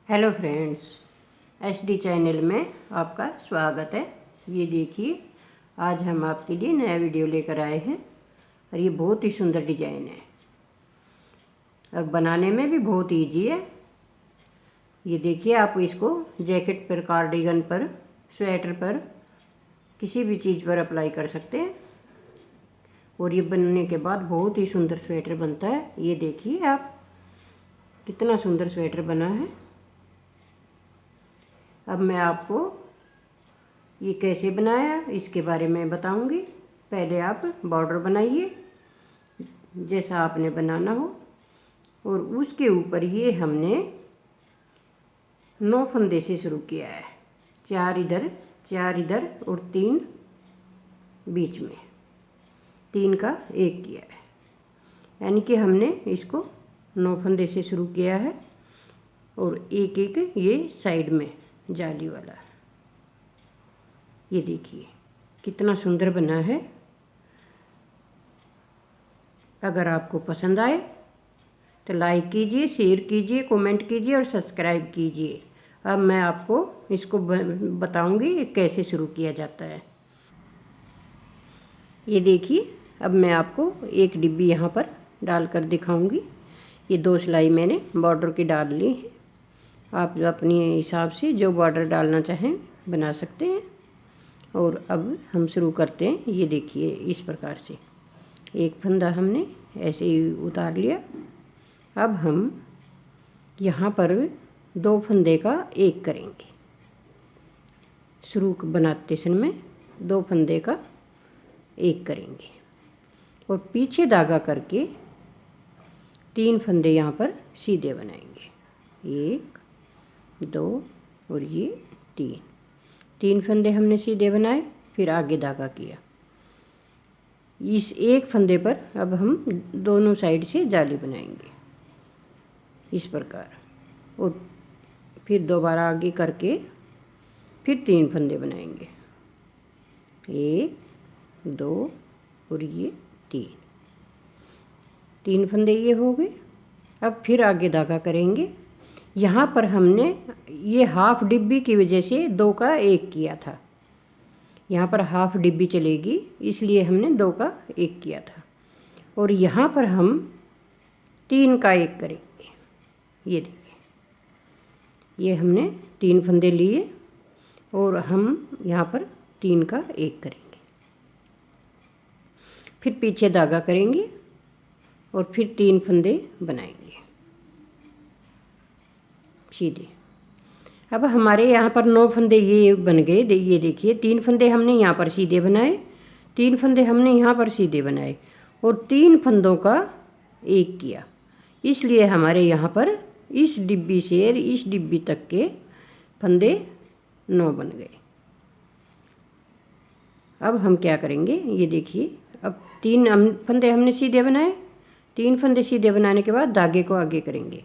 Hello friends, SD channel में आपका स्वागत है। ये देखिए, आज हम आपके लिए नया वीडियो लेकर आए हैं और ये बहुत ही सुंदर डिजाइन है और बनाने में भी बहुत इजी है। ये देखिए, आप इसको जैकेट पर, कार्डिगन पर, स्वेटर पर, किसी भी चीज़ पर अप्लाई कर सकते हैं और ये बनने के बाद बहुत ही सुंदर स्वेटर बनता है। ये देखिए आप, कितना सुंदर स्वेटर बना है। अब मैं आपको ये कैसे बनाया इसके बारे में बताऊंगी। पहले आप बॉर्डर बनाइए जैसा आपने बनाना हो और उसके ऊपर ये हमने 9 फंदे से शुरू किया है। 4 इधर और 3 बीच में, 3 का 1 किया है, यानी कि हमने इसको 9 फंदे से शुरू किया है और एक एक ये साइड में जाली वाला। ये देखिए कितना सुंदर बना है। अगर आपको पसंद आए तो लाइक कीजिए, शेयर कीजिए, कमेंट कीजिए और सब्सक्राइब कीजिए। अब मैं आपको इसको बताऊंगी कैसे शुरू किया जाता है। ये देखिए, अब मैं आपको एक डिब्बी यहाँ पर डालकर दिखाऊंगी। ये 2 सिलाई मैंने बॉर्डर की डाल ली है। आप अपने हिसाब से जो बॉर्डर डालना चाहें बना सकते हैं। और अब हम शुरू करते हैं। ये देखिए, इस प्रकार से एक फंदा हमने ऐसे ही उतार लिया। अब हम यहाँ पर 2 फंदे का 1 करेंगे। शुरू बनाते समय 2 फंदे का 1 करेंगे और पीछे धागा करके 3 फंदे यहाँ पर सीधे बनाएंगे। 1 2 और ये 3 फंदे हमने सीधे बनाए, फिर आगे धागा किया। इस एक फंदे पर अब हम दोनों साइड से जाली बनाएंगे इस प्रकार, और फिर दोबारा आगे करके फिर 3 फंदे बनाएंगे। 1 2 और ये 3 फंदे ये हो गए। अब फिर आगे धागा करेंगे। यहाँ पर हमने ये हाफ डिब्बी की वजह से 2 का 1 किया था। यहाँ पर हाफ डिब्बी चलेगी, इसलिए हमने 2 का 1 किया था। और यहाँ पर हम 3 का 1 करेंगे। ये देखिए, ये हमने 3 फंदे लिए और हम यहाँ पर 3 का 1 करेंगे। फिर पीछे धागा करेंगे और फिर 3 फंदे बनाएंगे सीधे। अब हमारे यहाँ पर 9 फंदे ये बन गए। ये देखिए, 3 फंदे हमने यहाँ पर सीधे बनाए, 3 फंदे हमने यहाँ पर सीधे बनाए और 3 फंदों का 1 किया। इसलिए हमारे यहाँ पर इस डिब्बी से इस डिब्बी तक के फंदे 9 बन गए। अब हम क्या करेंगे, ये देखिए, अब 3 फंदे हमने सीधे बनाए। 3 फंदे सीधे बनाने के बाद धागे को आगे करेंगे।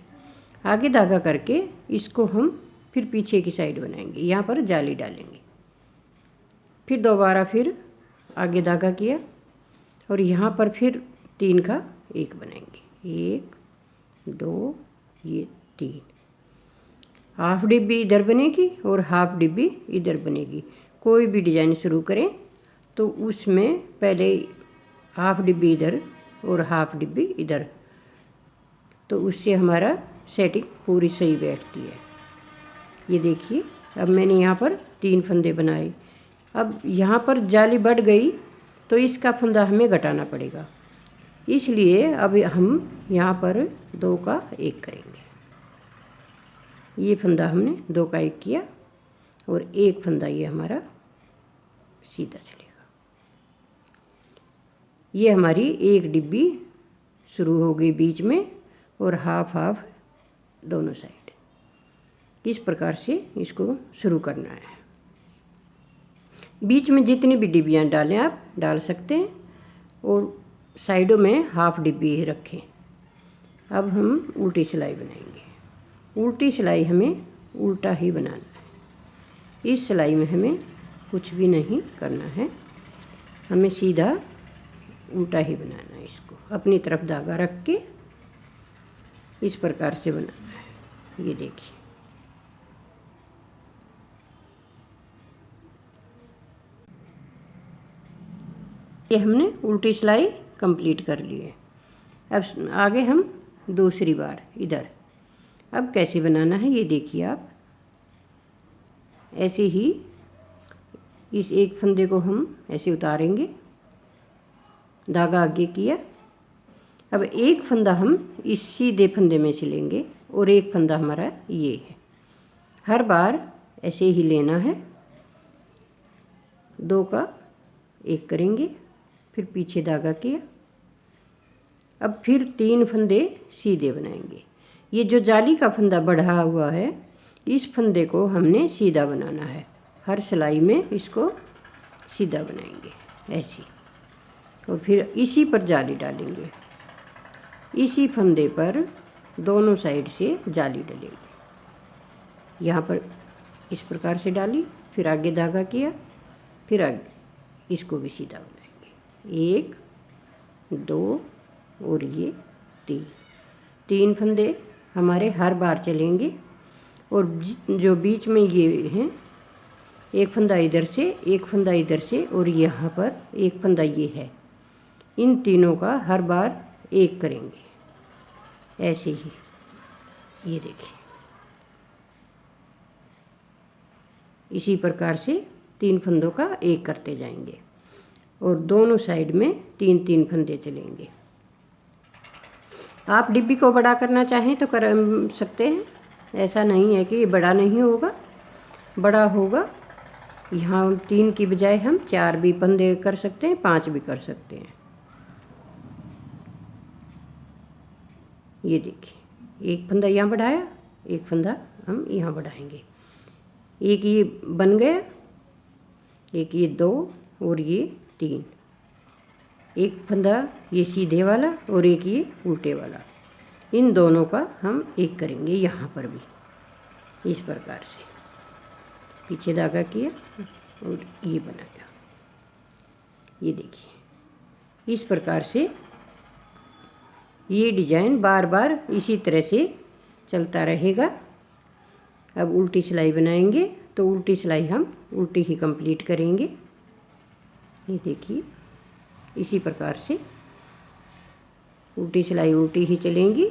आगे धागा करके इसको हम फिर पीछे की साइड बनाएंगे। यहाँ पर जाली डालेंगे। फिर दोबारा फिर आगे धागा किया और यहाँ पर फिर 3 का 1 बनाएंगे। 1 2 ये 3। हाफ डिब्बी इधर बनेगी और हाफ डिब्बी इधर बनेगी। कोई भी डिजाइन शुरू करें तो उसमें पहले हाफ डिब्बी इधर और हाफ डिब्बी इधर, तो उससे हमारा सेटिंग पूरी सही बैठती है। ये देखिए, अब मैंने यहाँ पर 3 फंदे बनाए। अब यहाँ पर जाली बढ़ गई तो इसका फंदा हमें घटाना पड़ेगा, इसलिए अब हम यहाँ पर 2 का 1 करेंगे। ये फंदा हमने 2 का 1 किया और एक फंदा ये हमारा सीधा चलेगा। ये हमारी एक डिब्बी शुरू हो गई बीच में और हाफ हाफ दोनों साइड। इस प्रकार से इसको शुरू करना है। बीच में जितनी भी डिब्बियाँ डालें आप डाल सकते हैं और साइडों में हाफ डिब्बी ही रखें। अब हम उल्टी सिलाई बनाएंगे। उल्टी सिलाई हमें उल्टा ही बनाना है। इस सिलाई में हमें कुछ भी नहीं करना है, हमें सीधा उल्टा ही बनाना है। इसको अपनी तरफ धागा रख के इस प्रकार से बनाना है। ये देखिए, ये हमने उल्टी सिलाई कंप्लीट कर ली है। अब आगे हम दूसरी बार इधर। अब कैसे बनाना है ये देखिए आप। ऐसे ही इस एक फंदे को हम ऐसे उतारेंगे, धागा आगे किया। अब एक फंदा हम इस सीधे फंदे में से लेंगे और एक फंदा हमारा ये है। हर बार ऐसे ही लेना है, 2 का 1 करेंगे, फिर पीछे धागा किया। अब फिर 3 फंदे सीधे बनाएंगे। ये जो जाली का फंदा बढ़ा हुआ है, इस फंदे को हमने सीधा बनाना है। हर सिलाई में इसको सीधा बनाएंगे ऐसे, और फिर इसी पर जाली डालेंगे। इसी फंदे पर दोनों साइड से जाली डालेंगे। यहाँ पर इस प्रकार से डाली, फिर आगे धागा किया, फिर आगे इसको भी सीधा बनाएंगे। 1 2 और ये 3 फंदे हमारे हर बार चलेंगे। और जो बीच में ये हैं, एक फंदा इधर से, एक फंदा इधर से, और यहाँ पर एक फंदा ये है। इन तीनों का हर बार 1 करेंगे ऐसे ही। ये देखिए, इसी प्रकार से 3 फंदों का 1 करते जाएंगे और दोनों साइड में 3-3 फंदे चलेंगे। आप डिब्बी को बड़ा करना चाहें तो कर सकते हैं। ऐसा नहीं है कि ये बड़ा नहीं होगा, बड़ा होगा। यहाँ 3 की बजाय हम 4 भी फंदे कर सकते हैं, 5 भी कर सकते हैं। ये देखिए, एक फंदा यहाँ बढ़ाया, एक फंदा हम यहाँ बढ़ाएंगे। एक ये बन गया, एक ये 2 और ये 3। एक फंदा ये सीधे वाला और एक ये उल्टे वाला। इन दोनों का हम 1 करेंगे यहाँ पर भी इस प्रकार से। पीछे धागा किया और ये बनाया। ये देखिए, इस प्रकार से ये डिजाइन बार बार इसी तरह से चलता रहेगा। अब उल्टी सिलाई बनाएंगे तो उल्टी सिलाई हम उल्टी ही कंप्लीट करेंगे। ये देखिए, इसी प्रकार से उल्टी सिलाई उल्टी ही चलेंगी।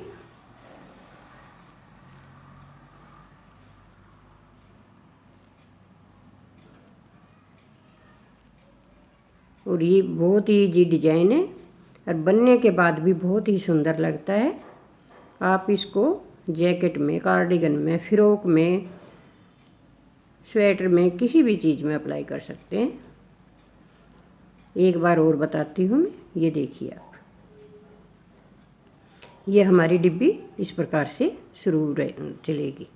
और ये बहुत ही इजी डिजाइन है और बनने के बाद भी बहुत ही सुंदर लगता है। आप इसको जैकेट में, कार्डिगन में, फ्रॉक में, स्वेटर में, किसी भी चीज़ में अप्लाई कर सकते हैं। एक बार और बताती हूँ मैं। ये देखिए आप, ये हमारी डिब्बी इस प्रकार से शुरू चलेगी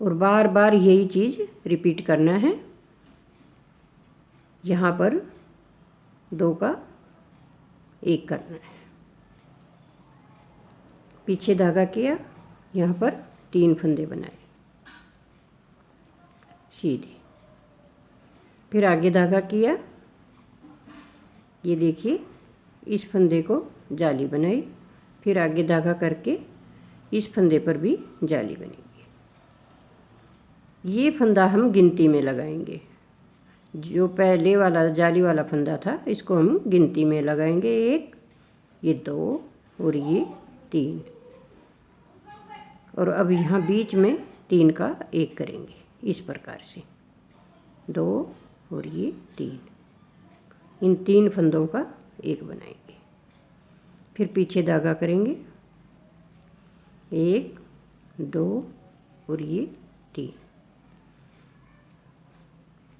और बार बार यही चीज़ रिपीट करना है। यहाँ पर 2 का 1 करना है, पीछे धागा किया, यहाँ पर 3 फंदे बनाए सीधे, फिर आगे धागा किया। ये देखिए, इस फंदे को जाली बनाई, फिर आगे धागा करके इस फंदे पर भी जाली बनेगी। ये फंदा हम गिनती में लगाएंगे। जो पहले वाला जाली वाला फंदा था, इसको हम गिनती में लगाएंगे। 1, ये 2 और ये 3। और अब यहाँ बीच में 3 का 1 करेंगे इस प्रकार से। 2 और ये 3, इन 3 फंदों का 1 बनाएंगे। फिर पीछे धागा करेंगे, 1 2 और ये 3।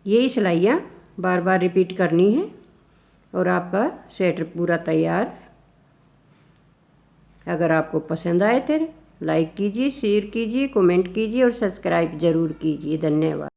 यही सिलाइयाँ बार बार रिपीट करनी है और आपका स्वेटर पूरा तैयार। अगर आपको पसंद आए तो लाइक कीजिए, शेयर कीजिए, कमेंट कीजिए और सब्सक्राइब ज़रूर कीजिए। धन्यवाद।